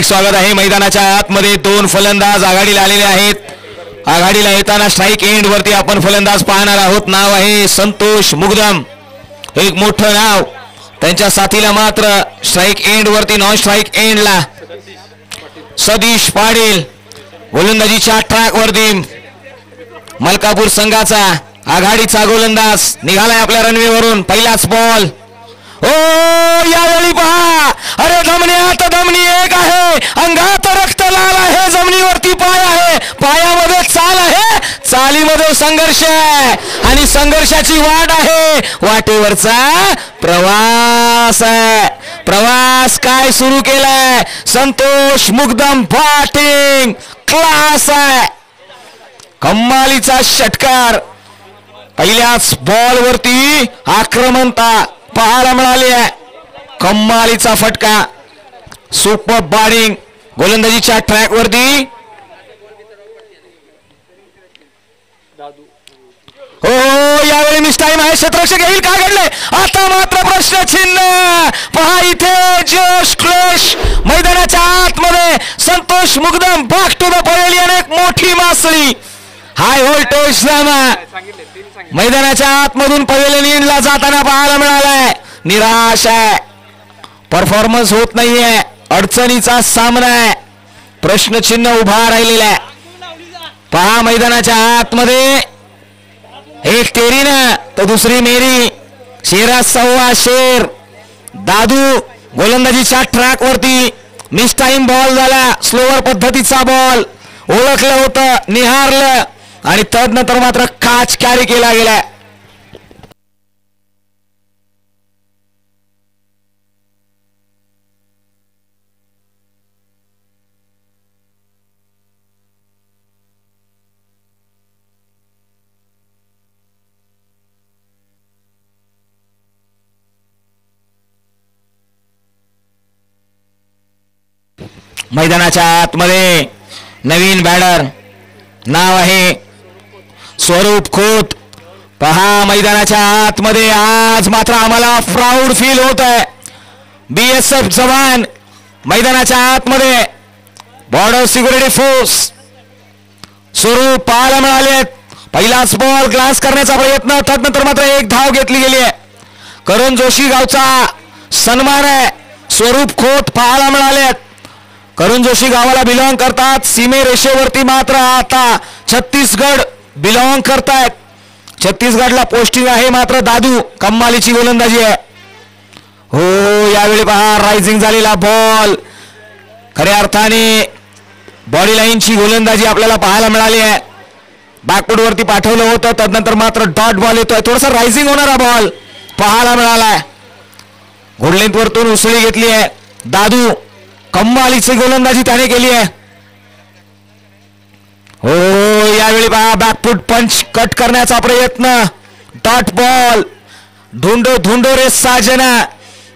स्वागत आहे. मैदानाच्या आतमध्ये दोन फलंदाज आघाडीला आलेले आहेत. आघाडीला येताना स्ट्राइक एंड वरती आपण फलंदाज पाहणार आहोत. नाव आहे संतोष मुगदम, एक मोठं नाव. त्यांच्या साथीला मात्र स्ट्राइक एंड वरती नॉन स्ट्राइक एंडला सतीश पाटील. गोलंदाजीच्या ट्रॅक वरती मलकापूर संघाचा आघाडीचा गोलंदाज निघालाय आपल्या रनवे वरून. पहिलाच बॉल. ओ यावेळी पहा, अरे धमनीत धमनी एक आहे, अंगात रक्त लाल आहे, जमिनीवरती पाय आहे, पायामध्ये चाल आहे, चालीमध्ये संघर्ष आहे आणि संघर्षाची वाट आहे, वाटेवरचा प्रवास आहे. प्रवास काय सुरू केलाय संतोष मुगदम. बॅटिंग क्लास आहे, कमालीचा षटकार. पहिल्याच बॉल वरती आक्रमणता पाहायला मिळाली आहे. कमालीचा फटका, सुपर बॅटिंग. गोलंदाजीच्या ट्रॅक वरती हो यावेळी मिस टाइम आहे. क्षेत्ररक्षक येईल, काय घडले आता मात्र प्रश्नचिन्ह. पहा इथे जोश क्लेश मैदानाच्या आतमध्ये. Santosh Mugdam back to the pavilion. एक मोठी मासळी, हाय व्होल्टेज ड्रामा मैदानाच्या आतमधून पवेलियनला जाताना पाहायला मिळालाय. निराश आहे, परफॉर्मन्स होत नाहीये, अडचणीचा सामना आहे, प्रश्नचिन्ह उभा राहिलेला आहे. पहा मैदानाच्या आतमध्ये एक तेरीना तर दुसरी मेरी. शेरा सव्वा शेर. दादू गोलंदाजीच्या ट्रॅक वरती मिस टाइम बॉल झाला, स्लोअर पद्धतीचा बॉल. ओळखलं होतं, निहारलं आणि तदनंतर मात्र काच कॅरी केला गेला. मैदानाच्या आतमध्ये नवीन बॅटर, नाव आहे स्वरूप खोत. पहा मैदानाच्या आतमध्ये आज मात्र आम्हाला प्राऊड फील होत आहे. BSF जवान मैदानाच्या आतमध्ये, बॉर्डर सिक्युरिटी फोर्स. स्वरूप पाहायला मिळाले. पहिलाच बॉल ग्लास करण्याचा प्रयत्न, त्यानंतर मात्र एक धाव घेतली गेली आहे. करण जोशी गावचा सन्मान आहे. स्वरूप खोत पाहायला मिळाले. करण जोशी गावाला बिलॉंग करतात. सीमे रेषेवरती मात्र आता छत्तीसगड बिलॉंग करतायत. छत्तीसगडला पोस्टिंग आहे. मात्र दादू कमालीची गोलंदाजी आहे. हो यावेळी पहा रायझिंग झालेला बॉल. खऱ्या अर्थाने बॉडी लाईनची गोलंदाजी आपल्याला पाहायला मिळाली आहे. बॅकफूट वरती पाठवलं होतं, त्यानंतर मात्र डॉट बॉल येतोय. थोडासा रायझिंग होणारा बॉल पाहायला मिळालाय. घोडलेंथ वरतून उसळी घेतली आहे. दादू कमालीची गोलंदाजी त्याने केली आहे. हो यावेळी पहा बॅकफूट पंच कट करण्याचा प्रयत्न, डॉट बॉल. धुंडो धुंडो रे साजना.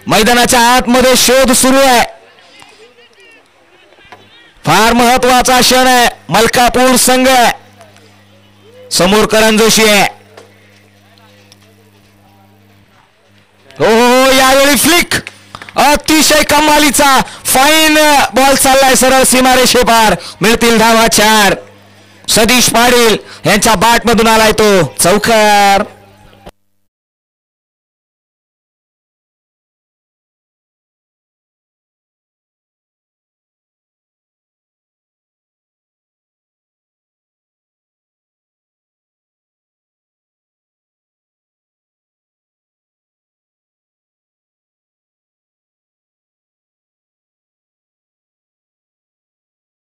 मैदानाच्या आतमध्ये शोध सुरू आहे. फार महत्वाचा क्षण आहे. मलकापूर संघ समोर करण जोशी आहे. हो यावेळी फ्लिक, अतिशय कमालीचा फाईन बॉल चाललाय सरळ सीमारेषे पार. मिळतील धावा 4. सतीश पाटील यांच्या बॅट मधून आलाय तो चौकार.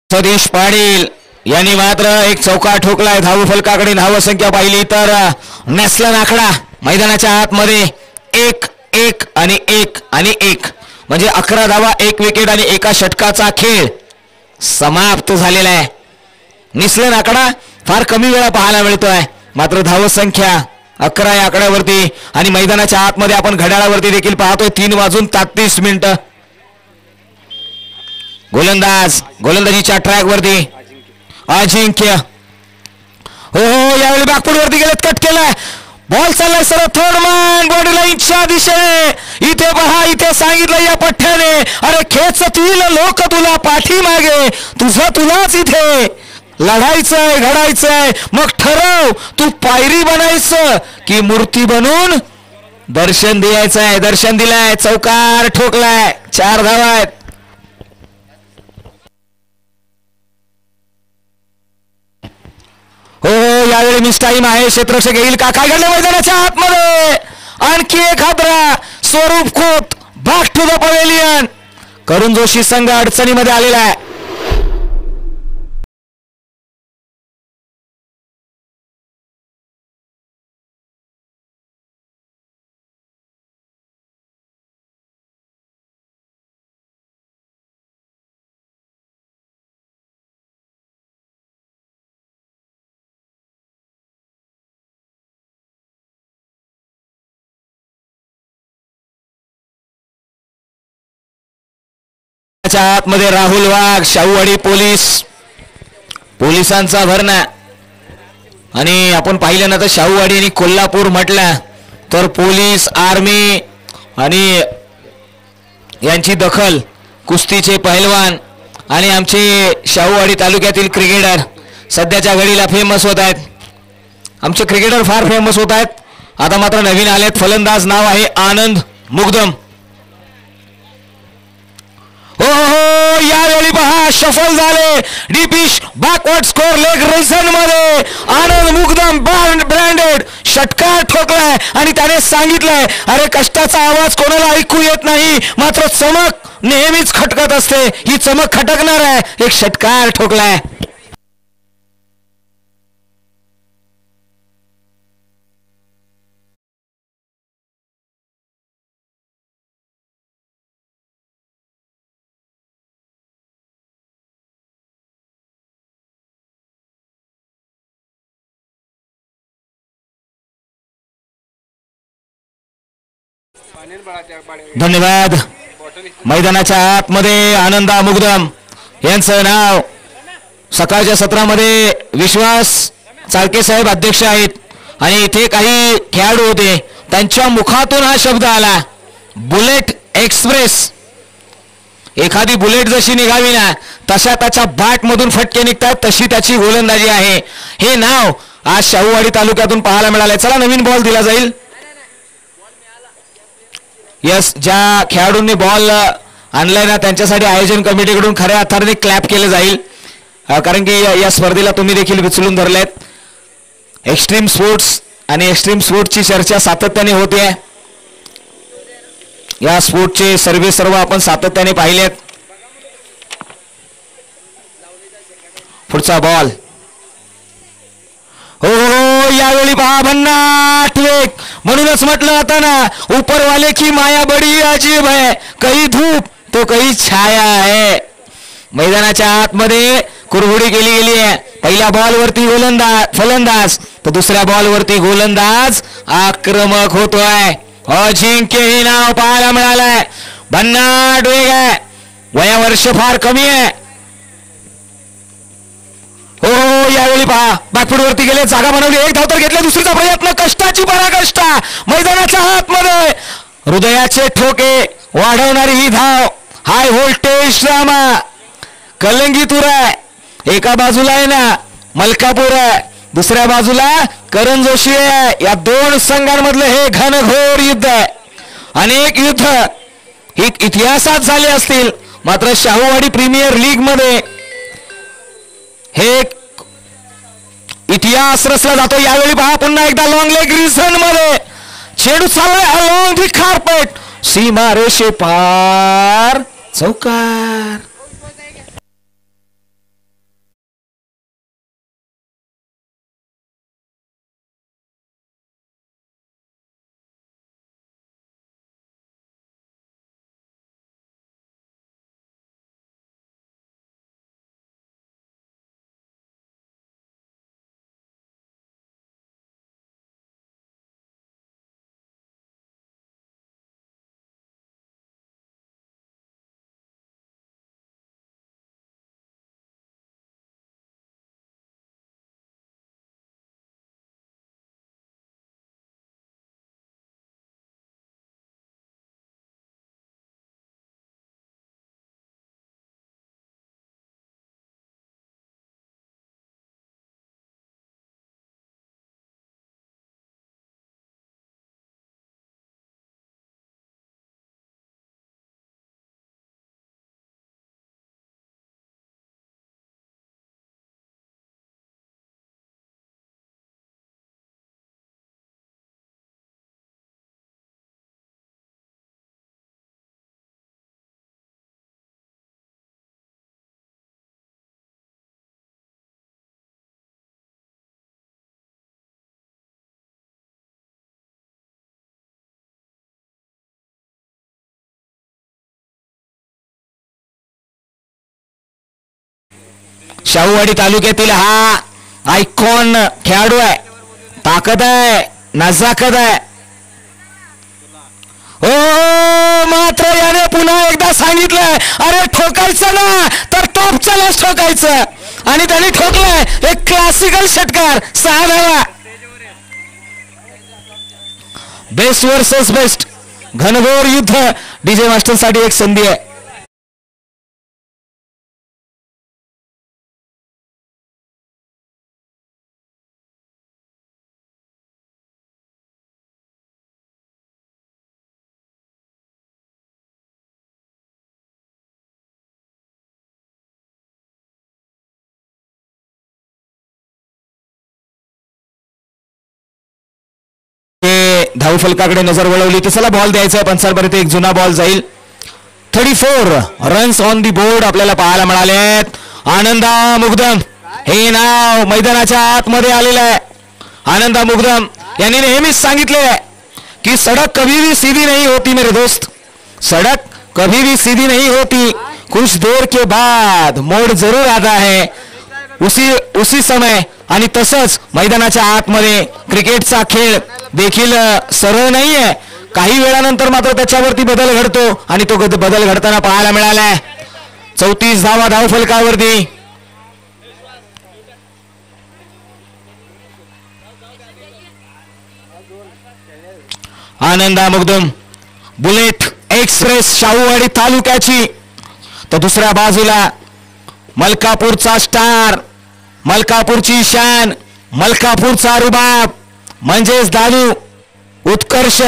सतीश पाटील यांनी मात्र एक चौकार ठोकलाय. धाव फलकाकडे धाव संख्या पाहिली तर नेसलन आकडा मैदानाच्या आतमध्ये 1 1 आणि 1 आणि 1 म्हणजे 11 धावा, 1 विकेट आणि एका षटकाचा खेळ समाप्त झालेला आहे. नेसलन आकडा फार कमी वेळा पाहायला मिळतोय. मात्र धाव संख्या 11 या आकड्यावरती आणि मैदानाच्या आतमध्ये आपण घड्याळावरती देखील पाहतोय 3:33. गोलंदाज गोलंदाजीच्या ट्रॅक वरती अजिंक्य. हो यावेळी बॅकफूट वरती गेलेत, कट केलाय. बॉल चाललाय सरळ थर्ड मॅन बॉडी लाईनच्या दिशेने. इथे पहा, इथे सांगितलं या पठ्ठ्याने, अरे खेचतील लोक तुला पाठीमागे, तुझं तुलाच इथे लढायचंय घडायचंय. मग ठरव तू पायरी बनायचं की मूर्ती बनून दर्शन द्यायचंय. दर्शन दिलाय, चौकार ठोकलाय, 4 धावा आहेत. हो यावेळी मिस टाइम आहे. क्षेत्ररक्षक येईल का? काय घडलं मैदानाच्या आतमध्ये? आणखी एक हादरा. Swaroop Khot back to the pavilion. Karun Joshi संघ अडचणीमध्ये आलेला आहे. आतमध्ये राहुल वाघ, शाहूवाडी पोलिसांचा भरणा. आणि आपण पाहिलं ना तर शाहूवाडी आणि कोल्हापूर म्हटलं तर पोलीस, आर्मी आणि यांची दखल, कुस्तीचे पहिलवान आणि आमचे शाहूवाडी तालुक्यातील क्रिकेटर सध्याच्या घडीला फेमस होत आहेत. आमचे क्रिकेटर फार फेमस होत आहेत. आता मात्र नवीन आलेत फलंदाज, नाव आहे आनंद मुगदम. हो यावेळी पहा शफल झाले. डीपिश बॅकवर्ड स्कोर लेग रेझन मध्ये आनंद मुगदम ब्रँडेड षटकार ठोकलाय आणि त्याने सांगितलंय, अरे कष्टाचा आवाज कोणाला ऐकू येत नाही, मात्र चमक नेहमीच खटकत असते. ही चमक खटकणार आहे. एक षटकार ठोकलाय. धन्यवाद. मैदानाच्या आतमध्ये आनंदा मुगदम यांचं नाव. सकाळच्या सत्रामध्ये विश्वास चाळके साहेब अध्यक्ष आहेत आणि इथे काही खेळाडू होते, त्यांच्या मुखातून हा शब्द आला, बुलेट एक्सप्रेस. एखादी बुलेट जशी निघावी ना तशा त्याच्या बॅट मधून फटके निघतात, तशी त्याची गोलंदाजी आहे. हे नाव आज शाहूवाडी तालुक्यातून पाहायला मिळालंय. चला नवीन बॉल दिला जाईल. यस, ज्या खेळाडूंनी बॉल आणलाय ना त्यांच्यासाठी आयोजन कमिटीकडून खऱ्या अर्थाने क्लॅप केलं जाईल, कारण की या स्पर्धेला तुम्ही देखील विचलून धरलेत. एक्स्ट्रीम स्पोर्ट्स आणि एक्स्ट्रीम स्पोर्ट्सची चर्चा सातत्याने होते. या स्पोर्टचे सर्व आपण सातत्याने पाहिलेत. पुढचा बॉल. हो यावेळी पहा भन्नाट वेग. म्हणूनच म्हटलं जातं ना, ऊपरवाले की माया बडी अजीब है, कही धूप तो कही छाया है. मैदानाच्या आतमध्ये कुरघोडी केली गेली आहे. पहिल्या बॉलवरती फलंदाज तर दुसऱ्या बॉलवरती गोलंदाज आक्रमक होतोय. अजिंक्य हे नाव पाहायला मिळालंय. भन्नाट वेग आहे, वयावर्ष फार कमी आहे. हो यावेळी पहा बॅकफूट वरती गेले, जागा बनवली, एक धाव तर घेतले, दुसरीचा प्रयत्न, कष्टाची पराकाष्ठा. मैदानाच्या आतमध्ये हृदयाचे ठोके वाढवणारी ही धाव. High voltage drama. कलंगीतूर आहे, एका बाजूला आहे ना मलकापूर आहे, दुसऱ्या बाजूला करण जोशी आहे. या दोन संघांमधलं हे घनघोर युद्ध आहे. अनेक युद्ध ही इतिहासात झाले असतील, मात्र शाहूवाडी प्रीमियर लीग मध्ये हे इतिहास रचला जातो. यावेळी पहा पुन्हा एकदा लॉंग लेग रिझन मध्ये चेंडू चाललाय अलॉंग दी कार्पेट, सीमा रेषे पार, चौकार. शाहूवाडी तालुक्यातील हा आयकॉन खेळाडू आहे. ताकद आहे, नजाकत आहे. हो मात्र याने पुन्हा एकदा सांगितलंय, अरे ठोकायचं ना तर टॉपच्यालाच ठोकायचं, आणि त्याने ठोकलंय. एक क्लासिकल षटकार, 6 धावा. बेस्ट वर्सेस बेस्ट घनघोर युद्ध. डीजे मास्टर साठी एक संधी आहे. धाव फलकाकडे नजर वळवली तर चला बॉल द्यायचा आहे पंचांपर्यंत. एक जुना बॉल जाईल. 34 रन्स ऑन दी बोर्ड आपल्याला पाहायला मिळालेत. आनंदा मुग्धम हे नाव मैदानाच्या आतमध्ये आलेलं आहे. आनंदा मुग्धम यांनी नेहमीच सांगितले की सड़क कभी भी सीधी नहीं होती मेरे दोस्त, सड़क कभी भी सीधी नहीं होती, कुछ देर के बाद मोड़ जरूर आता है. उसी समय आणि तसंच मैदानाच्या आतमध्ये क्रिकेटचा खेळ देखील सरळ नाहीये. काही वेळानंतर मात्र त्याच्यावरती बदल घडतो आणि तो बदल घडताना पाहायला मिळालाय. 34 धावा धाव फलकावरती. आनंदा मुग्धम बुलेट एक्सप्रेस शाहूवाडी तालुक्याची. तर दुसऱ्या बाजूला मलकापूरचा स्टार, मलकापूरची शान, मलकापूरचा रुबाब म्हणजेच दादू उत्कर्ष.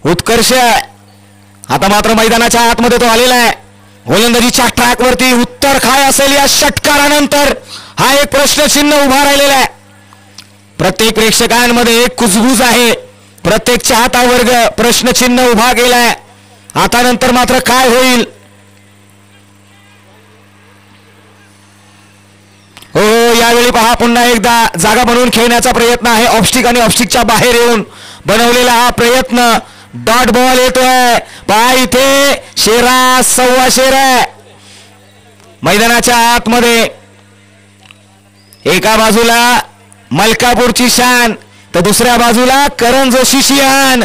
उत्कर्ष आता मात्र मैदानाच्या आतमध्ये तो आलेला आहे. गोलंदाजीच्या ट्रॅकवरती उत्तर काय असेल या षटकारानंतर हा एक प्रश्नचिन्ह उभा राहिलेला आहे. प्रत्येक प्रेक्षकांमध्ये एक कुजबूज आहे. प्रत्येक चाहता वर्ग प्रश्नचिन्ह उभा केलाय. आता नंतर मात्र काय होईल. हो यावेळी पहा पुन्हा एकदा जागा बनवून खेळण्याचा प्रयत्न आहे. ऑफस्टिक आणि ऑफस्टिकच्या बाहेर येऊन बनवलेला हा प्रयत्न. डॉट बॉल येतोय. पहा इथे शेरा सव्वा शेर आहे मैदानाच्या आतमध्ये. एका बाजूला मलकापूरची शान तर दुसऱ्या बाजूला करण जोशीची आन.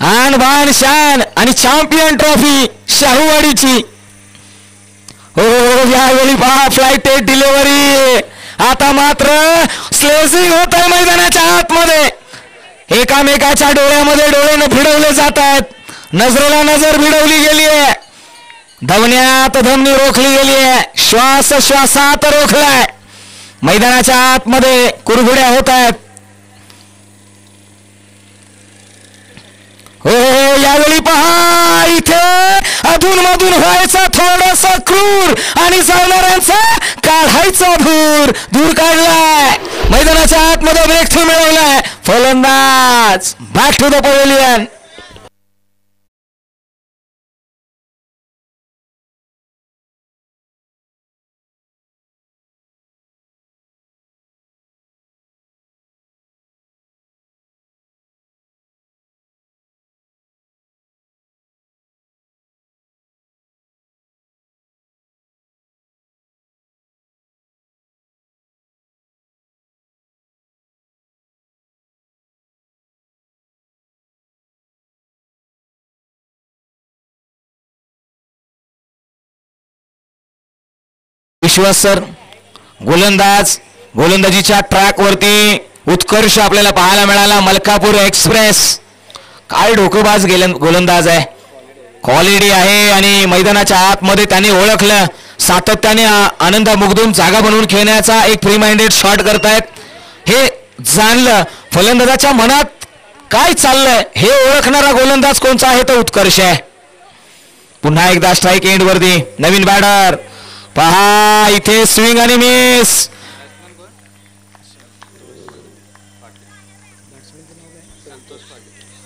आन बान शान आणि चॅम्पियन ट्रॉफी शाहूवाडीची. हो यावेळी पहा फ्लाइट डिलिव्हरी. आता मात्र स्लेसिंग होत आहे मैदानाच्या आतमध्ये. एकामेकाच्या डोळ्यामध्ये डोळे भिडवले जात आहेत. नजरेला नजर भिडवली गेली आहे. धमन्यात धमनी रोखली गेली आहे. श्वास श्वासात रोखलाय. मैदानाच्या आतमध्ये कुरघुड्या होत आहेत. हो यावेळी पहा इथे अधूनमधून व्हायचा थोडासा क्रूर आणि जाणाऱ्यांचा काढायचा दूर काढलाय. मैदानाच्या आतमध्ये ब्रेक थ्रू मिळवलाय फलंदाज. Back to the pavilion. Vishwas sir गोलंदाजीच्या ट्रॅक वरती उत्कर्ष आपल्याला पाहायला मिळाला. मलकापूर एक्सप्रेस काय डोकेबाज गोलंदाज आहे. क्वालिटी आहे आणि मैदानाच्या आतमध्ये त्याने ओळखलं. सातत्याने आनंद मुग्धम जागा बनवून खेळण्याचा एक फ्री माइंडेड शॉट करतायत. हे जाणलं फलंदाजाच्या मनात काय चाललंय हे ओळखणारा गोलंदाज कोणचा आहे तो उत्कर्ष आहे. पुन्हा एकदा स्ट्राइक एंड वरती नवीन बॅटर. पहा इथे स्विंग आणि मिस.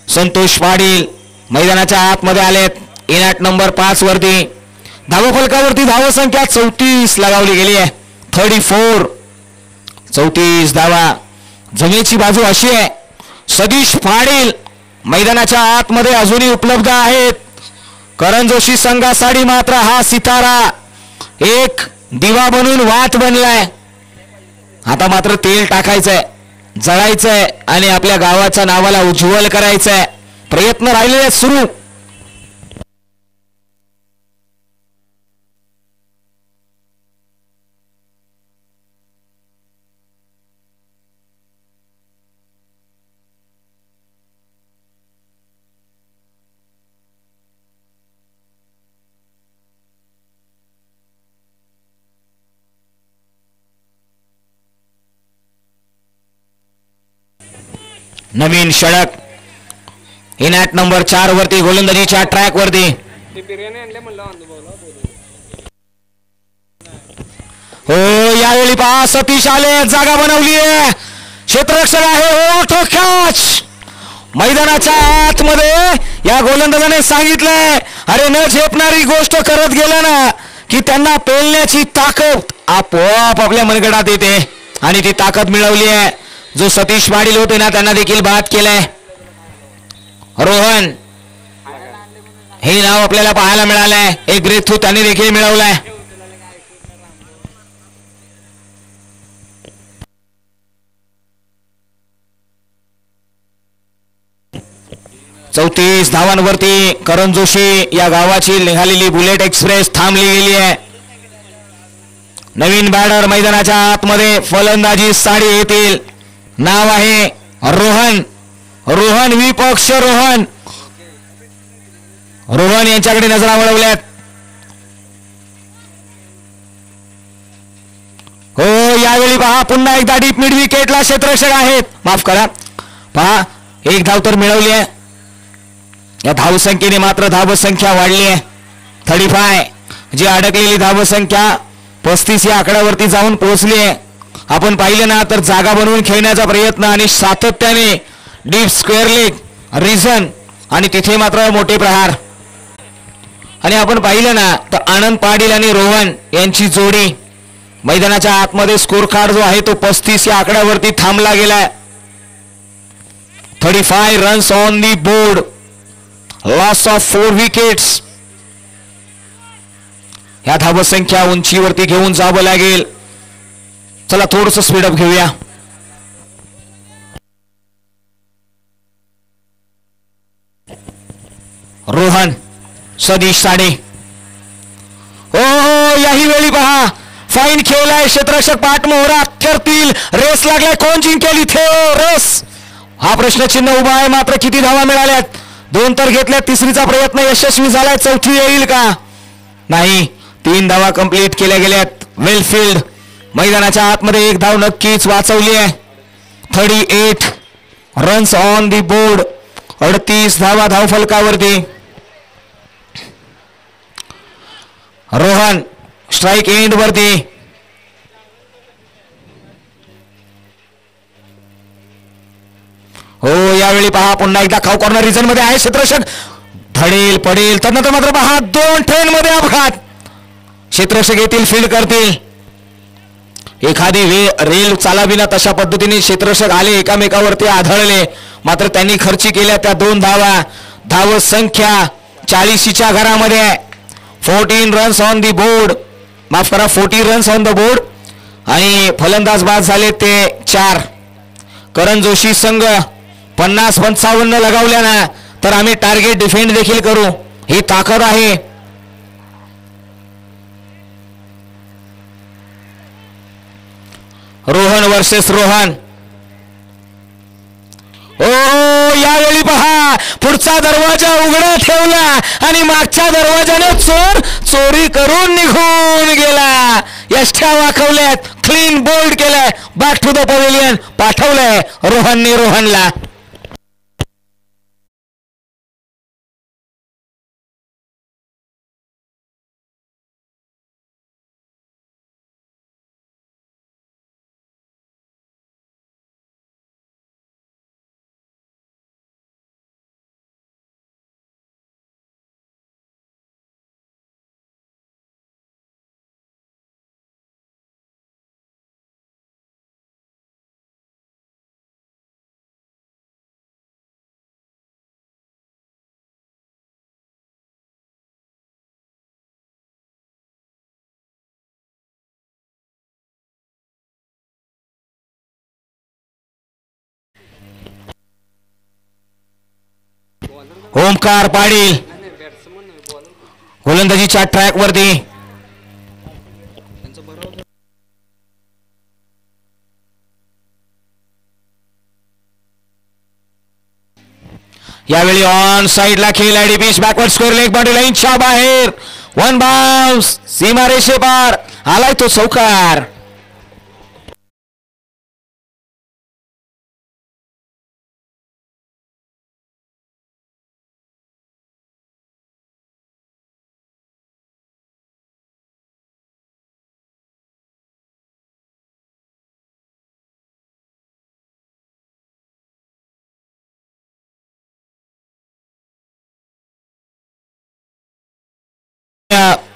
संतोष पाटील मैदानाच्या आतमध्ये आलेत. इनॅट नंबर 5 वरती. धावफलकावरती धावसंख्या 34 लगावली गेली आहे. 34 धावा. जमेची बाजू अशी आहे. सतीश पाटील मैदानाच्या आतमध्ये अजूनही उपलब्ध आहेत. करण जोशी संघासाठी मात्र हा सितारा एक दिवा बनून वात बनलाय. आता मात्र तेल टाकायचंय, जळायचंय आणि आपल्या गावाच्या नावाला उज्ज्वल करायचंय. प्रयत्न राहिले सुरू. नवीन षटक इनॅट नंबर 4 वरती गोलंदाजीच्या ट्रॅक वरती. हो यावेळी पहा सतीश आले, जागा बनवली आहे, क्षेत्ररक्षक आहे. ओठो कॅच मैदानाच्या आतमध्ये. या गोलंदाजाने सांगितलंय अरे न झेपणारी गोष्ट करत गेलं ना की त्यांना पेलण्याची ताकद आपोआप आपल्या मनगटात येते आणि ती ताकद मिळवली आहे. जो सतीश पाटील होते ना त्यांना देखील बाद केलंय. रोहन हे नाव आपल्याला पाहायला मिळालंय. एक ब्रेक थ्रू त्यांनी देखील मिळवलाय. चौतीस धावांवरती करण जोशी या गावाची निघालेली बुलेट एक्सप्रेस थांबली गेली आहे. नवीन बॅटर मैदानाच्या आतमध्ये फलंदाजी साडी येतील. नाव आहे रोहन. रोहन विपक्ष रोहन. रोहन यांच्याकडे नजरा वळवल्यात. हो यावेळी पहा पुन्हा एकदा डीप मिड विकेटला क्षेत्ररक्षक आहेत. माफ करा, पहा एक धाव तर मिळवली आहे. या धावसंख्येने मात्र धावसंख्या वाढली आहे. 35 जी अडकलेली धावसंख्या 35 या आकड्यावरती जाऊन पोहोचली आहे. आपण पाहिलं ना तर जागा बनवून खेळण्याचा प्रयत्न आणि सातत्याने डीप स्क्वेअर लेग रिझन आणि तिथे मात्र मोठे प्रहार. आणि आपण पाहिलं ना तर आनंद पाटील आणि रोहन यांची जोडी मैदानाच्या आतमध्ये स्कोर कार्ड जो आहे तो 35 या आकड्यावरती थांबला गेलाय. 35 runs on the board, loss of 4 wickets. ह्या धावसंख्या उंचीवरती घेऊन जावं लागेल. चला थोडस स्पीडअप घेऊया. रोहन सतीश साडे. हो याही वेळी पहा फाईन खेळलाय क्षेत्ररक्षक पाठमोहरा करतील. रेस लागलाय, कोण जिंकेल इथे रेस हा प्रश्नचिन्ह उभा आहे. मात्र किती धावा मिळाल्यात? 2 तर घेतल्यात, तिसरीचा प्रयत्न यशस्वी झालाय. चौथी येईल का? नाही, 3 धावा कंप्लीट केल्या गेल्यात. वेलफील्ड मैदानाच्या आतमध्ये 1 धाव नक्कीच वाचवली आहे. 38 रन्स ऑन दी बोर्ड, 38 धावा धावफलकावरती. रोहन स्ट्राइक एंड वरती. हो यावेळी पहा पुन्हा एकदा खाऊ कॉर्नर रिजन मध्ये आहे क्षेत्ररक्षक. धडेल पडेल त्यानंतर मात्र पहा 2 ट्रेन मध्ये अपघात. क्षेत्ररक्षक येतील, फील्ड करतील. एखादी रेल चालाविना तशा पद्धतीने क्षेत्ररक्षक आले, एकामेकावरती आढळले. मात्र त्यांनी खर्ची केल्या त्या 2 धावा. धाव संख्या 40च्या घरामध्ये. 14 रन्स ऑन दी बोर्ड, माफ करा 40 रन्स ऑन द बोर्ड. आणि फलंदाज बाद झाले ते 4. करण जोशी संघ 50-55 लगावल्या ना तर आम्ही टार्गेट डिफेंड देखील करू. ही ताकद आहे. रोहन वर्सेस रोहन. ओ यावेळी पहा पुढचा दरवाजा उघडा ठेवला आणि मागच्या दरवाजाने चोर चोरी करून निघून गेला. यष्ठ्या वाकवल्यात, क्लीन बोल्ड केलाय, बॅक टू द पवेलियन पाठवलंय रोहनने रोहनला. ओमकार पाटील गोलंदाजीच्या ट्रॅक वरती. यावेळी ऑन साइडला खेळ आहे. Pitch backward square leg boundary लाईनच्या बाहेर. वन बाउन्स सीमारेषे पार आलाय तो चौकार.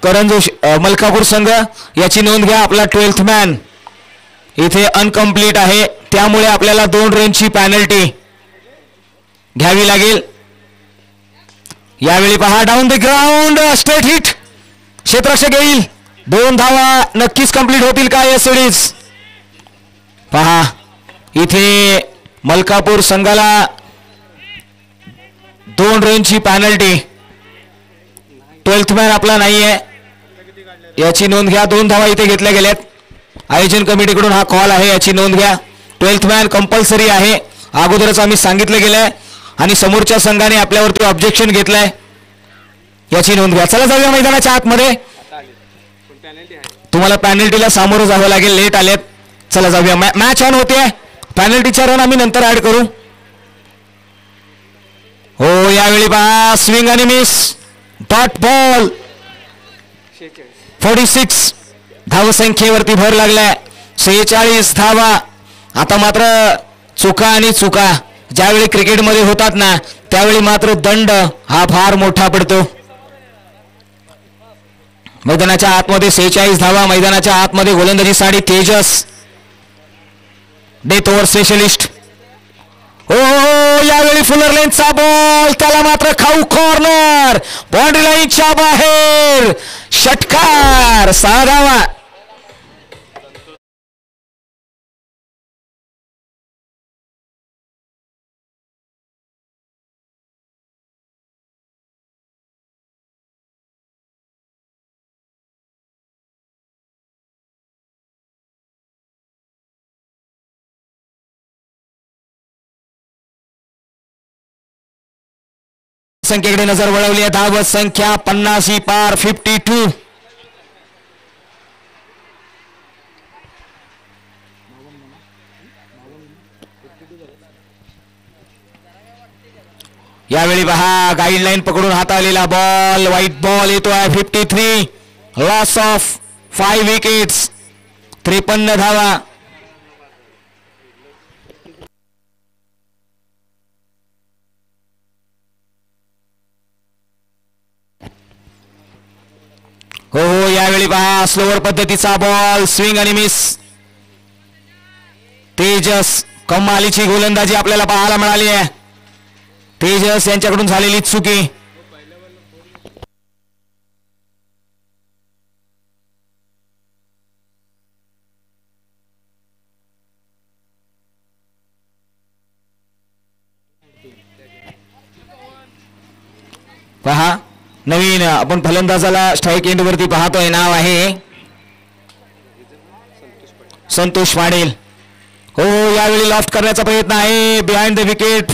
करण जोशी मलकापूर संघ याची नोंद घ्या. आपला 12th मॅन इथे अनकम्प्लीट आहे, त्यामुळे आपल्याला 2 रनची पॅनल्टी घ्यावी लागेल. यावेळी पहा down the ground straight hit क्षेत्ररक्षक येईल. 2 धावा नक्कीच कंप्लीट होतील का या सिरीज. पहा इथे मलकापूर संघाला 2 रनची पॅनल्टी. 12th मॅन आपला नाहीये याची नोंद घ्या. 2 धावा इथे घेतल्या गेल्यात. आयोजन कमिटीकडून हा कॉल आहे याची नोंद घ्या. 12th मॅन कंपल्सरी आहे अगोदरच आम्ही सांगितलं गेलंय आणि समोरच्या संघाने आपल्यावरती ऑब्जेक्शन घेतलंय याची नोंद घ्या. चला जाऊया मैदानाच्या आतमध्ये. तुम्हाला पॅनल्टीला सामोरं जावं लागेल, लेट आलेत. चला जाऊया. मॅच ऑन होते. पॅनल्टीचा रन आम्ही नंतर ऍड करू. हो यावेळी पहा स्विंग आणि मिस डॉट बॉल. 46 धावसंख्येवरती भर लागलाय. 46 धावा. आता मात्र चुका आणि चुका ज्यावेळी क्रिकेटमध्ये होतात ना त्यावेळी मात्र दंड हा फार मोठा पडतो. मैदानाच्या आतमध्ये 46 धावा. मैदानाच्या आतमध्ये गोलंदाजीसाठी तेजस डेथ ओव्हर स्पेशलिस्ट. हो यावेळी फुलर लेनचा बॉल त्याला मात्र खाऊ कॉर्नर बाउंड्री लाईनच्या बाहेर. षटकार 6 धावा. संख्येकडे नजर वळवली आहे. धाव संख्या 50 पार 52. यावेळी पहा गाईडलाईन पकडून हाताळलेला बॉल व्हाईट बॉल येतोय. 53 लॉस ऑफ 5 विकेट्स 53 धावा. हो यावेळी पहा स्लोअर पद्धतीचा बॉल स्विंग आणि मिस. तेजस कमालीची गोलंदाजी आपल्याला पाहायला मिळाली आहे. तेजस यांच्याकडून झालेली चुकी. पहा नवीन आपण फलंदाजाला स्ट्राईक एंड वरती पाहतोय. नाव आहे संतोष पाटील. हो यावेळी लॉफ्ट करण्याचा प्रयत्न आहे. बिहाइंड द विकेट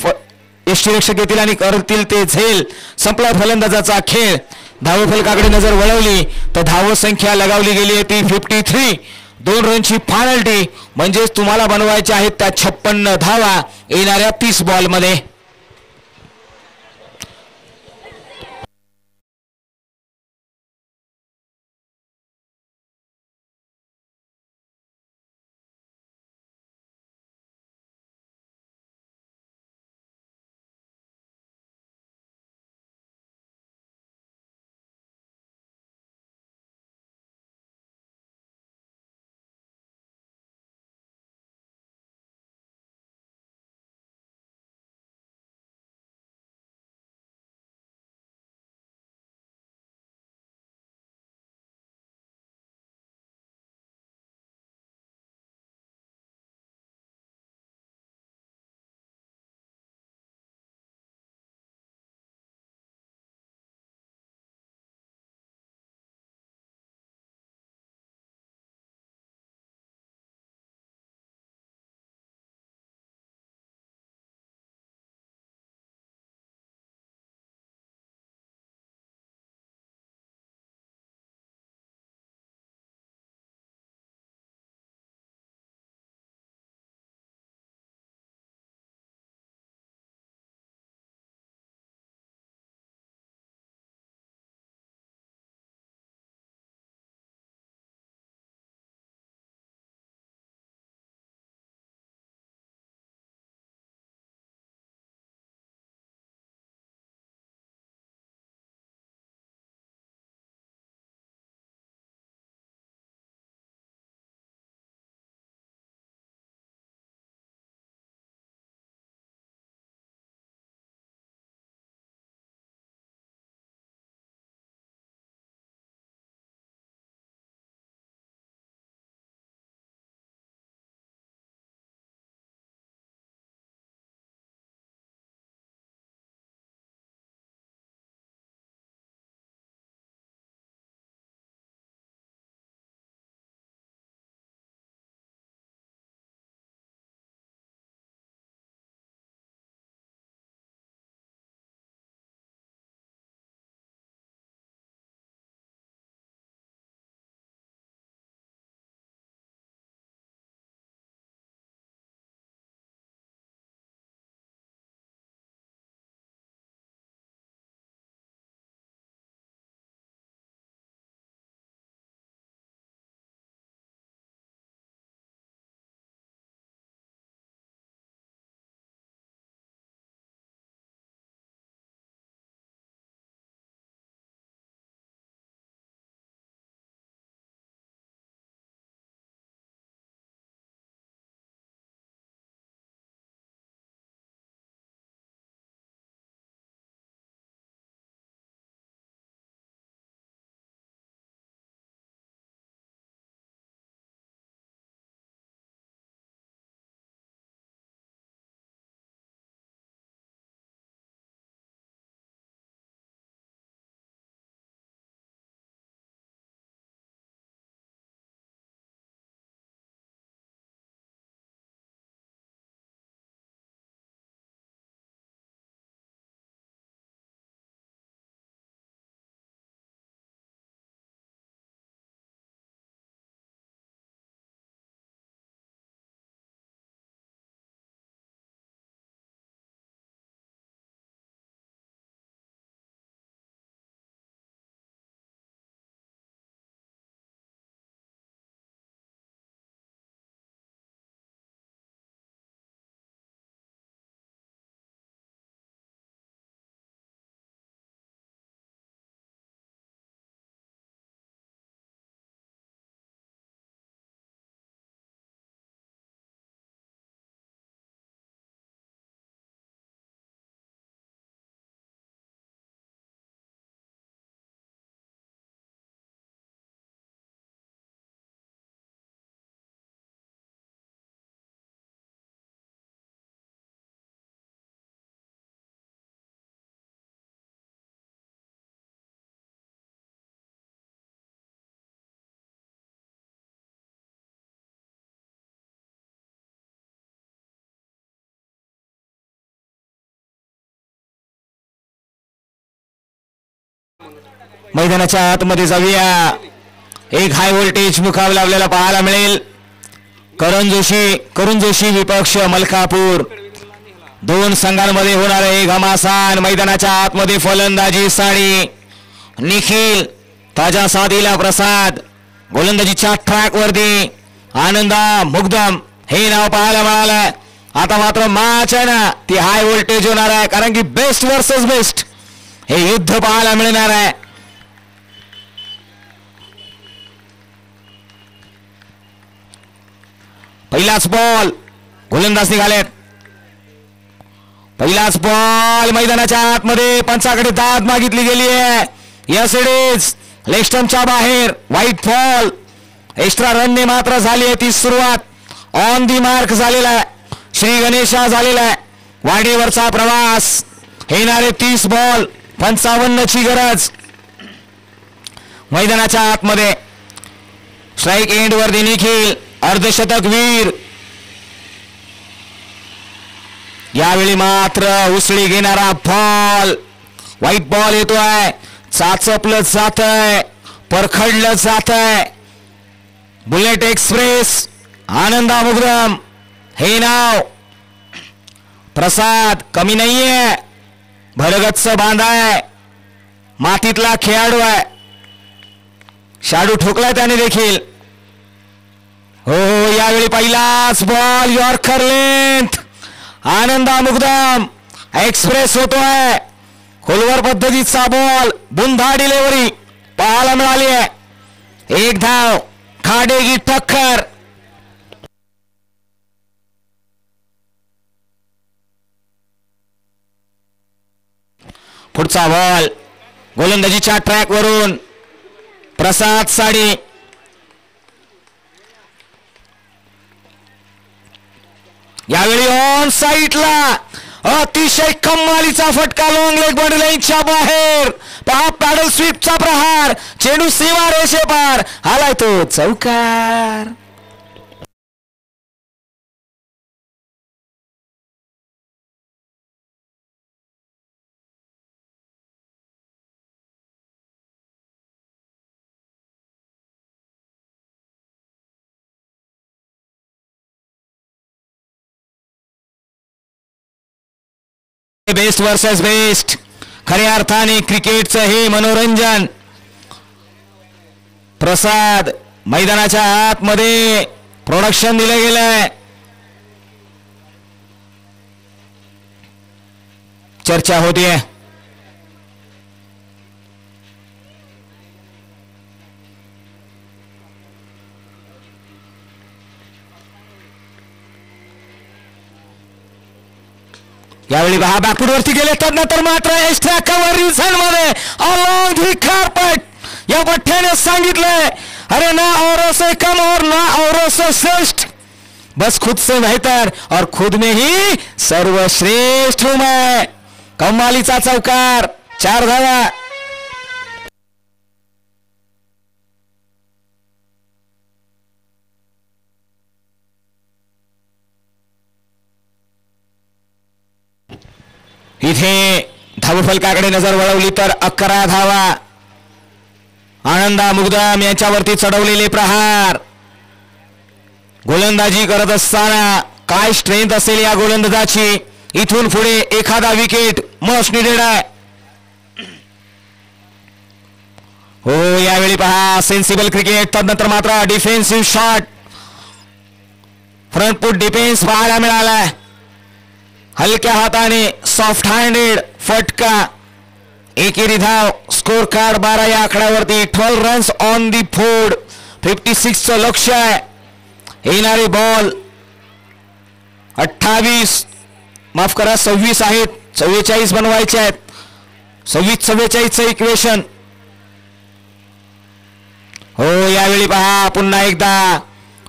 यष्टीरक्षक येतील आणि करतील ते झेल. संपला फलंदाजाचा खेळ. धावफलकाकडे नजर वळवली तर धाव संख्या लगावली गेली आहे ती 53. 2 रनची पॅनल्टी म्हणजेच तुम्हाला बनवायच्या आहेत त्या 56 धावा येणाऱ्या 30 बॉलमध्ये. मैदानाच्या आतमध्ये जाऊया. एक हाय व्होल्टेज मुकाबला आपल्याला पाहायला मिळेल. करण जोशी विपक्ष मलकापूर. दोन संघांमध्ये होणार आहे घमासान. मैदानाच्या आतमध्ये फलंदाजी साडी निखिल, ताजा साधीला प्रसाद, गोलंदाजीच्या ट्रॅक वरती आनंदा मुग्धम हे नाव पाहायला मिळालं. आता मात्र मॅच आहे ना ती हाय व्होल्टेज होणार आहे, कारण की बेस्ट वर्सेस बेस्ट हे युद्ध पाहायला मिळणार आहे. पहिलाच बॉल गोलंदाज निघालेत. पहिलाच बॉल मैदानाच्या आतमध्ये पंचाकडे दाद मागितली गेली आहे. यस इट इज लेग स्टंपच्या बाहेर व्हाईट बॉल. एक्स्ट्रा रनने मात्र झाली आहे ती सुरुवात. ऑन दी मार्क झालेला आहे. श्री गणेशा झालेला आहे. वाढीवरचा प्रवास. येणारे 30 बॉल 55 ची गरज. मैदानाच्या आतमध्ये स्ट्राईक एंड वरती निखिल अर्धशतक वीर. यावेळी मात्र उसळी घेणारा बॉल. व्हाईट बॉल येतोय. चाचपलं जात आहे, परखडलं जात आहे. बुलेट एक्सप्रेस आनंदा मुग्धम हे नाव. प्रसाद कमी नाहीये, भरगच्च बांधाय, मातीतला खेळाडू आहे. शाडू ठोकलाय त्याने देखील. हो यावेळी पहिलाच बॉल यॉर्कर लेंथ. आनंदा मुग्धम एक्सप्रेस होतोय. खोलवर पद्धतीचा बॉल बुंधा डिलेव्हरी पाहायला मिळाली आहे. एक धाव खाडेगी टक्कर. पुढचा बॉल गोलंदाजीच्या ट्रॅक वरून प्रसाद साडी. यावेळी ऑन साईडला अतिशय कमालीचा फटका. लॉंग लेग बॉडी लाईनच्या बाहेर. पहा पॅडल स्वीपचा प्रहार. चेंडू सीमा रेषे पार. आलाय तो चौकार. Best versus best. खऱ्या अर्थाने क्रिकेटचं हे मनोरंजन. प्रसाद मैदानाच्या आतमध्ये प्रोडक्शन दिलं गेलंय. चर्चा होतीये. यावेळी पहा बॅकफूट वरती गेले तर मात्र एक्स्ट्रा कव्हर रिझन मध्ये अलॉंग दी कार्पेट. या पठ्याने सांगितलंय अरे ना औरों से कम और ना औरों से श्रेष्ठ, बस खुद से बेहतर और खुद में ही सर्वश्रेष्ठ हूं मैं. कमालीचा चौकार. 4 धावा. इथे धावफलकाकडे नजर वळवली तर 11 धावा. आनंदा मुग्धम यांच्यावरती चढवलेले प्रहार. गोलंदाजी करत असताना काय स्ट्रेंथ असेल या गोलंदाजाची. इथून पुढे एखादा विकेट मस्ट निडेड आहे. हो यावेळी पहा सेन्सिबल क्रिकेट. तदनंतर मात्र डिफेन्सिव्ह शॉट. फ्रंट फूट डिफेन्स पाहायला मिळाला. हलक्या हाताने सॉफ्ट हँडेड फटका. एकेरी धाव. स्कोर कार्ड 12 या आकड्यावरती. 12 रन्स ऑन दी बोर्ड. 56 चं लक्ष आहे. येणारे बॉल 28 माफ करा 26 आहेत. 44 बनवायचे आहेत. 26-44 चं इक्वेशन. हो यावेळी पहा पुन्हा एकदा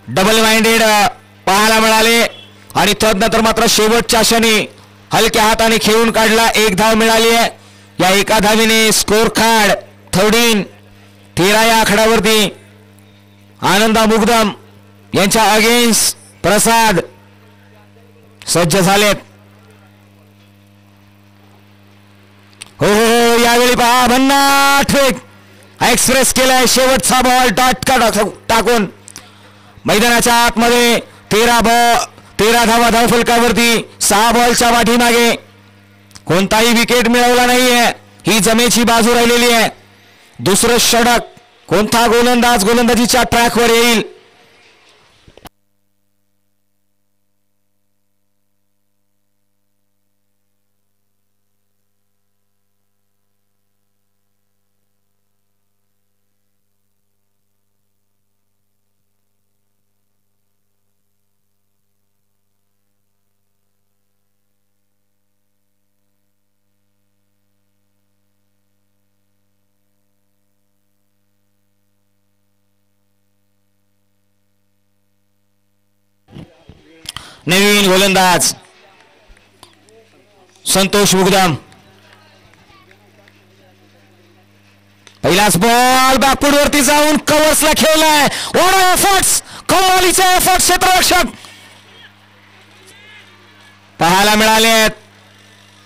डबल माइंडेड पाहायला मिळाले. आणि तदनंतर मात्र शेवटच्या क्षणी हलक्या हाताने खेळून काढला. 1 धाव मिळाली आहे. या एका धावीने स्कोर कार्ड 13 या आकड्यावरती. आनंदा मुग्धम यांच्या अगेन्स्ट प्रसाद सज्ज झालेत. हो यावेळी पहा भन्नाट एक्सप्रेस केलाय शेवटचा बॉल टाकून मैदानाच्या आतमध्ये 13 धावा धावफलकावरती 6 बॉलच्या पाठीमागे कोणताही विकेट मिळवला नाहीये. ही जमेची बाजू राहिलेली आहे. दुसरं षटक कोणता गोलंदाज गोलंदाजीच्या ट्रॅकवर येईल. नवीन गोलंदाज संतोष मुगदम. पहिलाच बॉल बॅकफूट वरती जाऊन कव्हर्सला खेळलाय. व्हॉट एफर्ट्स, कमालीचे एफर्ट्स क्षेत्ररक्षक पाहायला मिळालेत.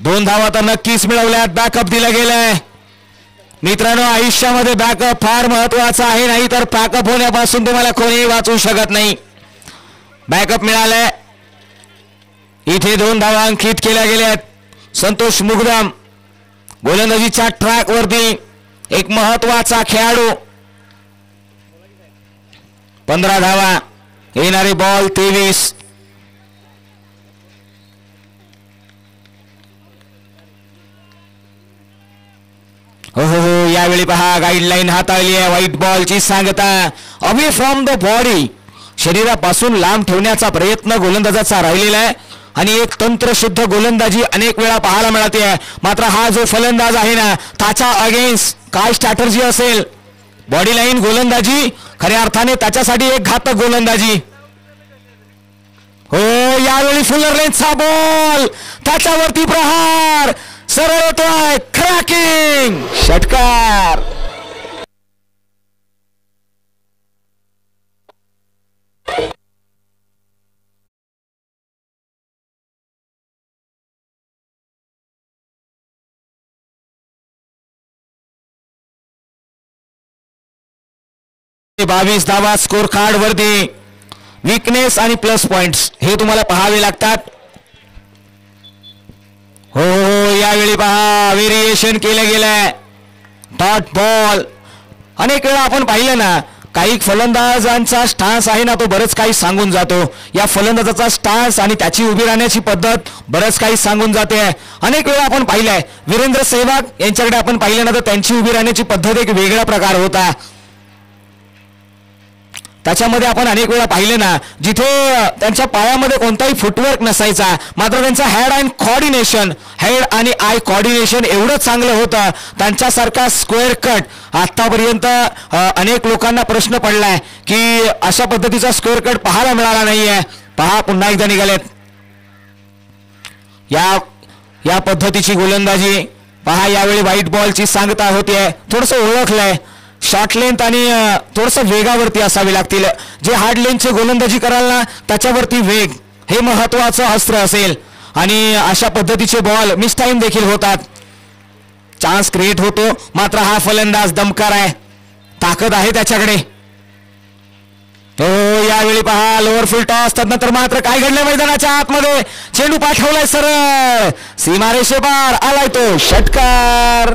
2 धावा तर नक्कीच मिळवल्यात. बॅकअप दिला गेलाय. मित्रांनो, आयुष्यामध्ये बॅकअप फार महत्वाचा आहे, नाही तर बॅकअप होण्यापासून तुम्हाला कोणीही वाचवू शकत नाही. बॅकअप मिळालाय. इथे 2 धावा अंकित केल्या गेल्यात. संतोष मुगदम गोलंदाजीच्या ट्रॅक वरती एक महत्वाचा खेळाडू. 15 धावा, येणारे बॉल 23. हो यावेळी पहा गाईडलाईन हाताळली आहे. व्हाईट बॉलची सांगता अवे फ्रॉम द बॉडी, शरीरापासून लांब ठेवण्याचा प्रयत्न गोलंदाजाचा राहिलेला आहे आणि एक तंत्रशुद्ध गोलंदाजी अनेक वेळा पाहायला मिळते आहे. मात्र हा जो फलंदाज आहे ना, त्याच्या अगेन्स्ट काय स्ट्रॅटर्जी असेल. बॉडी लाईन गोलंदाजी खऱ्या अर्थाने त्याच्यासाठी एक घातक गोलंदाजी. हो यावेळी फुलर लेन्थचा बॉल, त्याच्यावरती प्रहार सरळ होतोय. क्रॅकिंग षटकार. « 22 धावा स्कोर कार्ड वरती. वीकनेस आणि प्लस पॉइंट्स हे तुम्हाला पाहावे लागतात. हो यावेळी पहा व्हेरिएशन केलं गेलंय. डॉट बॉल अनेक वेळा आपण पाहिलं ना, काही फलंदाजांचा स्टान्स आहे ना, तो बरंच काही सांगून जातो. या फलंदाजाचा स्टान्स आणि त्याची उभी राहण्याची पद्धत बरंच काही सांगून जाते. अनेक वेळा आपण पाहिलंय वीरेंद्र सेहवाग यांच्याकडे आपण पाहिलं ना, तर त्यांची उभी राहण्याची पद्धत एक वेगळा प्रकार होता. त्याच्यामध्ये आपण अनेक वेळा पाहिलं ना, जिथे त्यांच्या पायामध्ये कोणताही फुटवर्क नसायचा, मात्र त्यांचा हेड आणि आय कॉर्डिनेशन एवढं चांगलं होतं. त्यांच्यासारखा स्क्वेअर कट आतापर्यंत अनेक लोकांना प्रश्न पडलाय की अशा पद्धतीचा स्क्वेअर कट पाहायला मिळाला नाहीये. पहा पुन्हा एकदा निघालेत. या पद्धतीची गोलंदाजी पहा. यावेळी व्हाईट बॉलची सांगता होतीये. थोडंसं ओळखलंय. शॉर्ट लेंथ आणि थोडंसं वेगावरती असावे लागतील. जे हार्ड लेंथचे गोलंदाजी कराल ना, त्याच्यावरती वेग हे महत्वाचं अस्त्र असेल. आणि अशा पद्धतीचे बॉल मिस टाइम देखील होतात. चान्स क्रिएट होतो. मात्र हा फलंदाज दमकार आहे, ताकद आहे त्याच्याकडे. तो यावेळी पहा लोअर फील्ड टॉस. त्यानंतर मात्र काय घडलंय मैदानाच्या आतमध्ये. चेंडू पाठवलाय सरळ सीमारेषेपार, आलाय तो षटकार.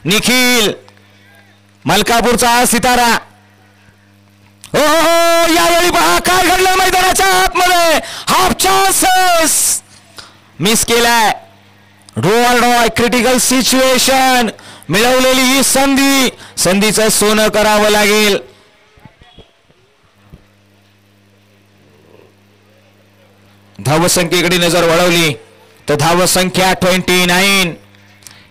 निखिल मलकापूरचा सितारा. हो यावेळी पहा काय घडलं मैदानाच्या आतमध्ये. हाफ चान्सेस मिस केलाय. Draw critical situation. मिळवलेली ही संधीचं सोनं करावं लागेल. धावसंख्येकडे नजर वळवली तर धावसंख्या 29.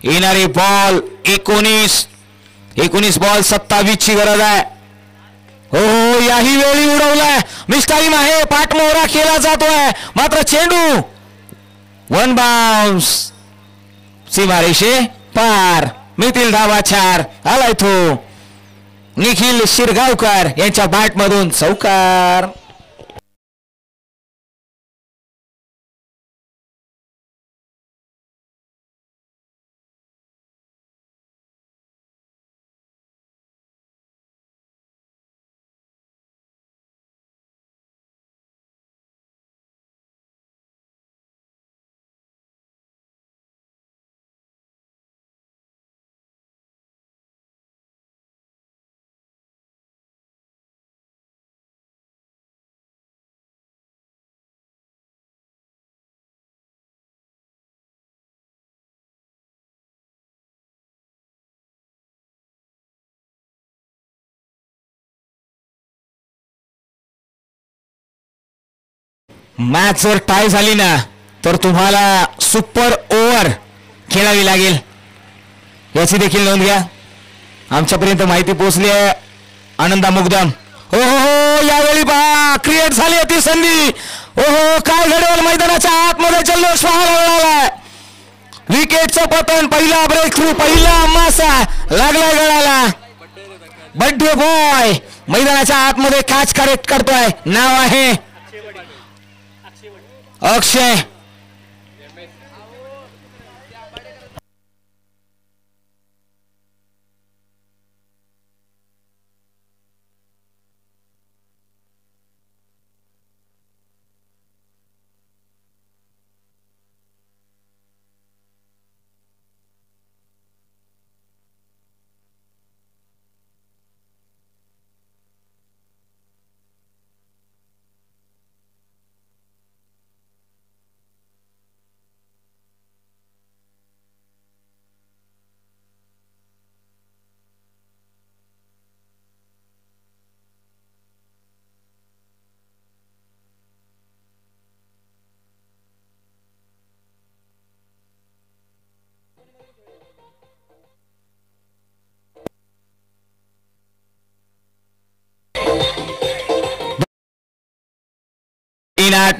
येणारे बॉल 19 बॉल 27 ची गरज आहे. हो याही वेळी उडवलाय. मिस टाइम आहे. पाठमोहरा केला जातोय. मात्र चेंडू वन बाउन्स, सीमारेषे पार, मिळतील धावा 4. आलाय तो निखिल शिरगावकर यांच्या बॅट मधून चौकार. मॅच जर टाय झाली ना तर तुम्हाला सुपर ओव्हर खेळावी लागेल, याची देखील नोंद घ्या. आमच्यापर्यंत माहिती पोहोचली आहे. आनंदा मुगदम, हो हो हो, यावेळी पहा क्रिएट झाली होती संधी. ओहो, काय घडेल मैदानाच्या आतमध्ये जल्लोष पाहायला. विकेटचं पतन, पहिला ब्रेक थ्रू, पहिला मासा लागलाय गळाला. बड्डे बॉय मैदानाच्या आतमध्ये कॅच करेक्ट करतोय. नाव आहे अक्षय.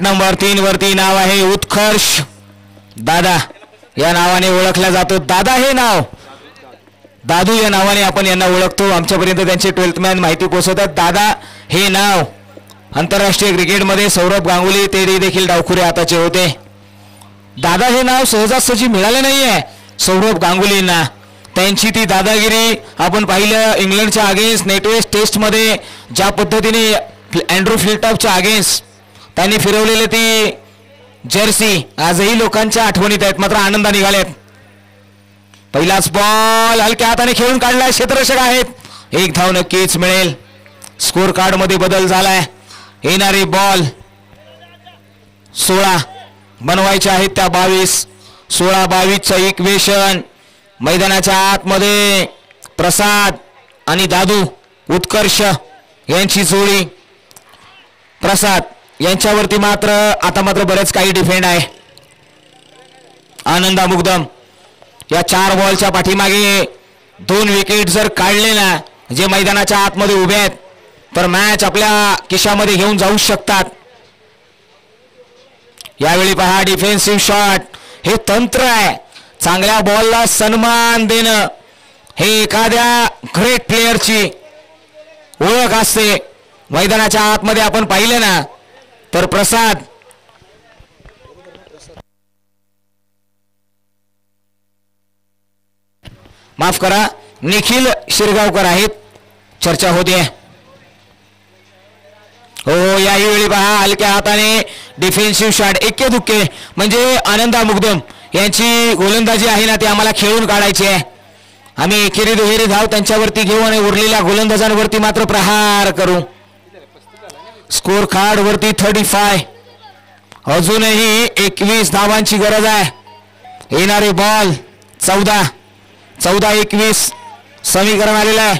नंबर 3 वरती नाव आहे उत्कर्ष. दादा या नावाने ओळखला जातो. दादा हे नाव, दादू या नावाने आपण यांना ओळखतो. आमच्यापर्यंत त्यांचे 12th मॅन माहिती पोहोचवतात. दादा हे नाव आंतरराष्ट्रीय क्रिकेटमध्ये सौरभ गांगुली ते देखील डावखुरे हाताचे होते. दादा हे नाव सहजासहजी मिळाले नाहीये सौरभ गांगुलींना. त्यांची ती दादागिरी आपण पाहिलं इंग्लंडच्या अगेन्स्ट नेटवेस्ट टेस्टमध्ये, ज्या पद्धतीने अँड्रू फिल्टॉपच्या अगेन्स्ट त्यांनी फिरवलेले ती जर्सी आजही लोकांच्या आठवणीत आहेत. मात्र आनंद निघालेत. पहिलाच बॉल हलक्या हाताने खेळून काढलाय. क्षेत्ररक्षक आहेत. 1 धाव नक्कीच मिळेल. स्कोर कार्ड मध्ये बदल झालाय. येणारे बॉल 16 बनवायचे आहेत त्या 22. 16-22चं इक्वेशन. मैदानाच्या आतमध्ये प्रसाद आणि दादू उत्कर्ष यांची जोडी. प्रसाद यांच्यावरती आता मात्र बरेच काही डिफेंड आहे. आनंदा मुगदम या 4 बॉलच्या पाठीमागे 2 विकेट जर काढले ना, जे मैदानाच्या आतमध्ये उभे आहेत, तर मॅच आपल्या खिशामध्ये घेऊन जाऊ शकतात. यावेळी पहा डिफेन्सिव्ह शॉट. हे तंत्र आहे. चांगल्या बॉलला सन्मान देणं हे एखाद्या ग्रेट प्लेयरची ओळख असते. मैदानाच्या आतमध्ये आपण पाहिले ना तर प्रसाद माफ करा निखिल शिरगावकर आहेत. चर्चा होते. हो याही वेळी पहा हलक्या हाताने डिफेन्सिव्ह शॉट. एके दुक्के म्हणजे आनंदा मुगदम यांची गोलंदाजी आहे ना ती आम्हाला खेळून काढायची आहे. आम्ही एकेरी दुहेरी धाव त्यांच्यावरती घेऊ आणि उरलेल्या गोलंदाजांवरती मात्र प्रहार करू. स्कोर कार्ड वरती 35. अजूनही 21 धावांची गरज आहे. येणारे बॉल 14-21 समीकरण आलेलं आहे.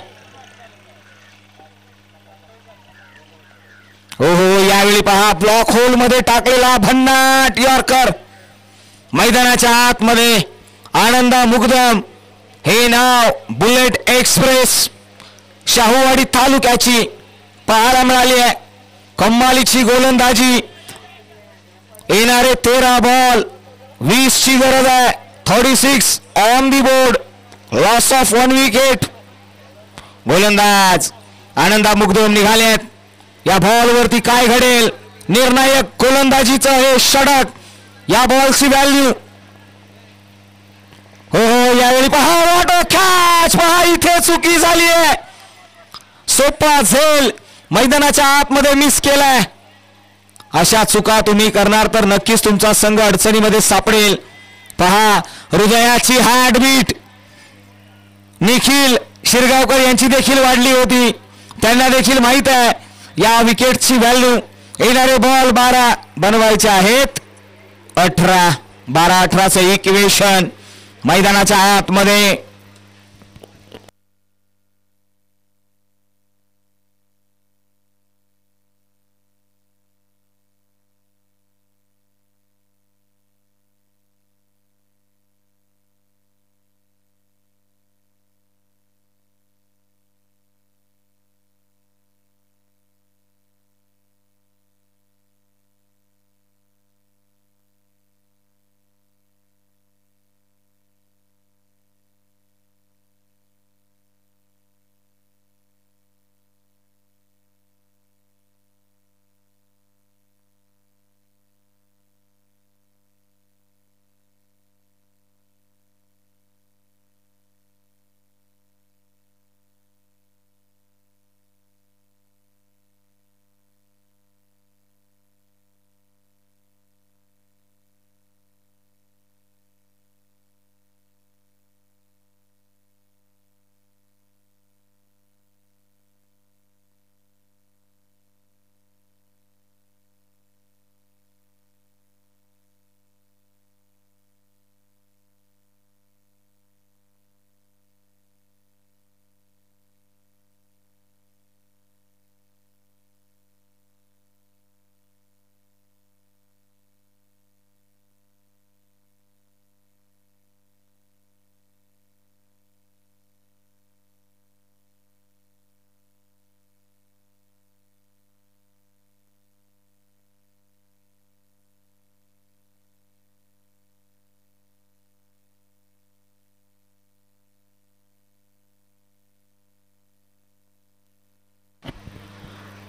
हो यावेळी पहा ब्लॉक होल मध्ये टाकलेला भन्नाट यॉर्कर. मैदानाच्या आतमध्ये आनंदा मुगदम हे नाव बुलेट एक्सप्रेस शाहूवाडी तालुक्याची पाहायला मिळाली आहे. कमालीची गोलंदाजी. येणारे 13 बॉल 20 ची गरज आहे. 36 on the board. Loss of 1 wicket. गोलंदाज आनंदा मुगदूम निघालेत. या बॉलवरती काय घडेल? निर्णायक गोलंदाजीचं हे षटक. या बॉलची व्हॅल्यू. हो यावेळी पहा वाटो कॅच. पहा इथे चुकी झाली आहे. सोपा झेल मैदानाच्या आतमध्ये मिस केलाय. अशा चुका तुम्ही करणार तर नक्कीच तुमचा संघ अडचणीमध्ये सापडेल. पहा हृदयाची हार्टबीट निखिल शिरगावकर यांची देखील वाढली होती. त्यांना देखील माहित आहे या विकेटची व्हॅल्यू. येणारे बॉल 12 बनवायचे आहेत. 18 12-18चं इक्वेशन मैदानाच्या आतमध्ये.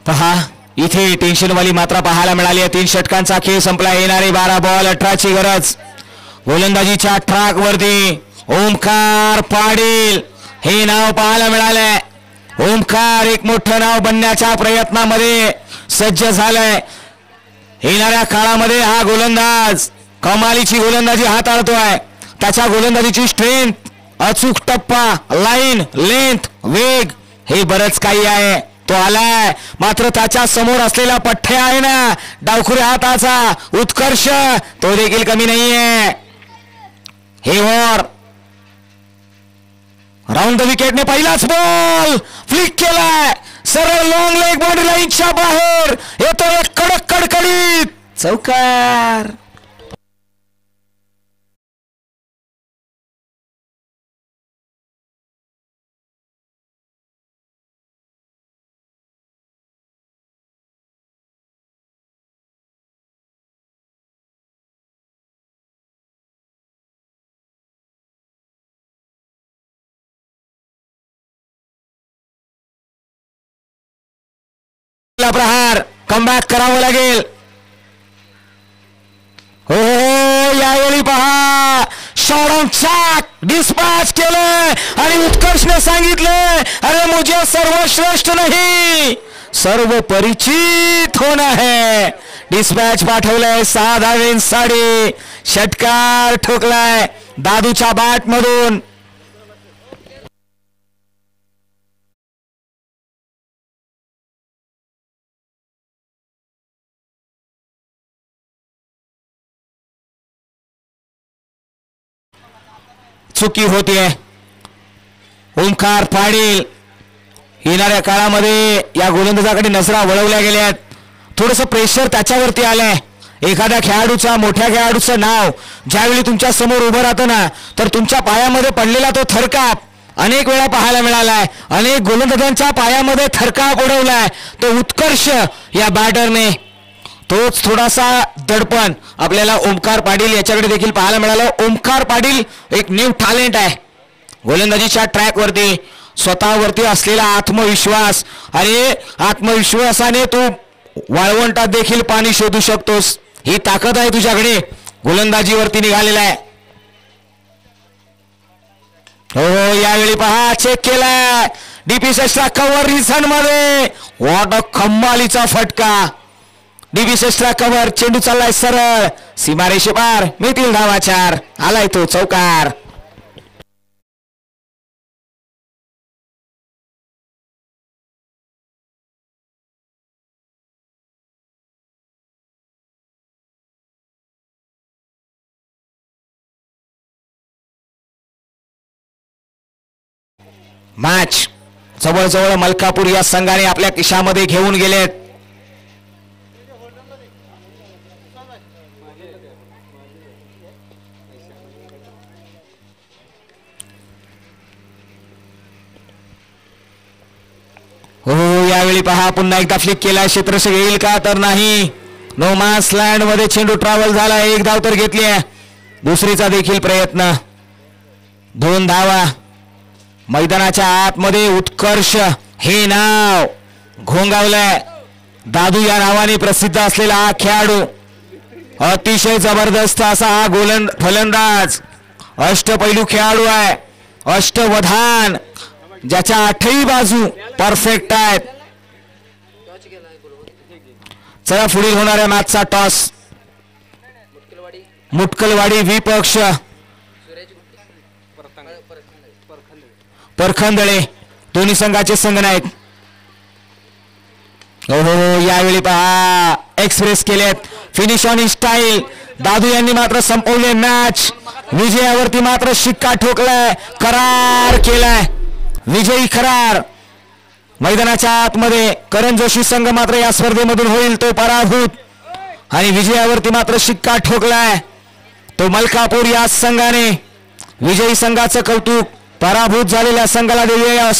पहा इथे टेन्शनवाली मात्रा पाहायला मिळाली आहे. 3 षटकांचा खेळ संपला. येणारे 12 बॉल 18ची गरज. गोलंदाजीच्या ट्रॅक वरती ओमकार पाटील हे नाव पाहायला मिळालंय. ओमकार एक मोठं नाव बनण्याच्या प्रयत्नामध्ये सज्ज झालाय. येणाऱ्या काळामध्ये हा गोलंदाज कमालीची गोलंदाजी हाताळतोय. त्याच्या गोलंदाजीची स्ट्रेंथ, अचूक टप्पा, लाईन, लेंथ, वेग हे बरंच काही आहे. तो आलाय मात्र त्याच्या समोर असलेला पठ्ठे आहे ना डावखुऱ्या हाताचा उत्कर्ष तो देखील कमी नाहीये. हे वर राऊंड द विकेटने पहिलाच बॉल फ्लिक केलाय. सरळ लॉंग लेग बाउंड्री लाईनच्या बाहेर येतो एक कडक कडकडीत चौकार. प्रहार कमबॅक करावं लागेल. हो यावेळी पहा शॉट ऑन चॅक डिस्पॅच केलंय आणि उत्कर्षने सांगितलंय अरे मुझे सर्वश्रेष्ठ नहीं सर्व परिचित होना है. डिस्पॅच पाठवलंय. 6 धावेंसाठी षटकार ठोकलाय दादूच्या बॅट मधून. चुकी होतीये. ओमकार पाटील येणाऱ्या काळामध्ये या गोलंदाजाकडे नजरा वळवल्या गेल्यात. थोडंसं प्रेशर त्याच्यावरती आलंय. एखाद्या खेळाडूचा मोठ्या खेळाडूचं नाव ज्यावेळी तुमच्या समोर उभं राहतं ना तर तुमच्या पायामध्ये पडलेला तो थरकाप अनेक वेळा पाहायला मिळालाय. अनेक गोलंदाजांच्या पायामध्ये थरकाप उडवलाय. तो उत्कर्ष या बॅटरने तोच थोडासा दडपण आपल्याला ओमकार पाटील याच्याकडे देखील पाहायला मिळालं. ओमकार पाटील एक न्यू टॅलेंट आहे गोलंदाजीच्या ट्रॅकवरती. स्वतःवरती असलेला आत्मविश्वास आणि आत्मविश्वासाने तू वाळवंटात देखील पाणी शोधू शकतोस. ही ताकद आहे तुझ्याकडे. गोलंदाजीवरती निघालेला आहे. हो यावेळी पहा चेक केलाय डीपी सेस्ट्रा कव्हर रिझन मध्ये. वॉट अ कमालीचा फटका. Deep extra cover. चेंडू चाललाय सरळ सीमारेषे पार. मिळतील धावा 4. आलाय तो चौकार. मॅच जवळजवळ मलकापूर या संघाने आपल्या खिशामध्ये घेऊन गेलेत. हो यावेळी पहा पुन्हा एकदा फ्लिक केला. क्षेत्ररक्षक येईल का तर नाही. नो मास लँड मध्ये चेंडू ट्रॅव्हल झाला. एक धाव तर घेतली आहे. दुसरीचा देखील प्रयत्न. 2 धावा. मैदानाच्या आतमध्ये उत्कर्ष हे नाव घोंगावलंय. दादू या नावाने प्रसिद्ध असलेला हा खेळाडू. अतिशय जबरदस्त असा हा फलंदाज. अष्टपैलू खेळाडू आहे. अष्टवधान ज्याच्या 8ही बाजू परफेक्ट आहेत. चला पुढील होणाऱ्या मॅचचा टॉस. मुटकलवाडी विपक्ष परखंदळे. दोन्ही संघाचे संघ नाहीत. हो यावेळी पहा एक्सप्रेस केलेत. Finish on style. दादू यांनी मात्र संपवले मॅच. विजयावरती मात्र शिक्का ठोकलाय. करार केलाय. विजयी करार. मैदानाच्या आतमध्ये करण जोशी संघ मात्र या स्पर्धेमधून होईल तो पराभूत. आणि विजयावरती मात्र शिक्का ठोकलाय तो मलकापूर या संघाने. विजयी संघाचं कौतुक. पराभूत झालेल्या संघाला देऊया